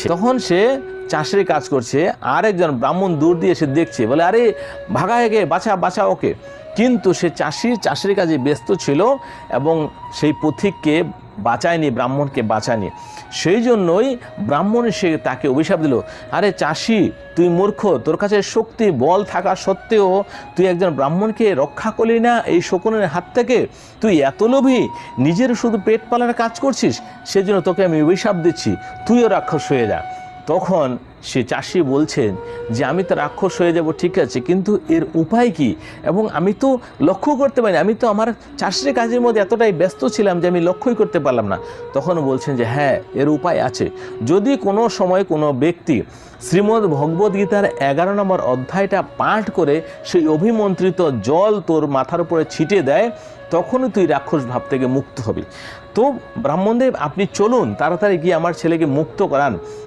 দিচ্ছে। তখন সে চাষের কাজ করছে, আর একজন ব্রাহ্মণ দূর দিয়ে এসে দেখছে, বলে আরে ভাগা একে, বাঁচা ওকে। কিন্তু সে চাষের কাজে ব্যস্ত ছিল এবং সেই পথিককে বাঁচায়নি, ব্রাহ্মণকে বাঁচায়নি। সেই জন্যই ব্রাহ্মণ সে তাকে অভিশাপ দিল, আরে চাষি তুই মূর্খ, তোর কাছে শক্তি বল থাকা সত্ত্বেও তুই একজন ব্রাহ্মণকে রক্ষা করলি না এই শকুনের হাত থেকে। তুই এত লোভী, নিজের শুধু পেট পালার কাজ করছিস, সেজন্য তোকে আমি অভিশাপ দিচ্ছি, তুইও রাক্ষস হয়ে যা। তখন সে চাষি বলছেন যে আমি তো রাক্ষস হয়ে যাব, ঠিক আছে, কিন্তু এর উপায় কি? এবং আমি তো লক্ষ্য করতে পারিনি, আমি তো আমার চাষের কাজের মধ্যে এতটাই ব্যস্ত ছিলাম যে আমি লক্ষ্যই করতে পারলাম না। তখন বলছেন যে হ্যাঁ, এর উপায় আছে। যদি কোনো সময় কোনো ব্যক্তি শ্রীমদ্ ভগবদ্গীতার 11 নম্বর অধ্যায়টা পাঠ করে সেই অভিমন্ত্রিত জল তোর মাথার উপরে ছিটিয়ে দেয়, তখনই তুই রাক্ষস ভাব থেকে মুক্ত হবি। তো ব্রাহ্মণদেব, আপনি চলুন, তাড়াতাড়ি গিয়ে আমার ছেলেকে মুক্ত করান।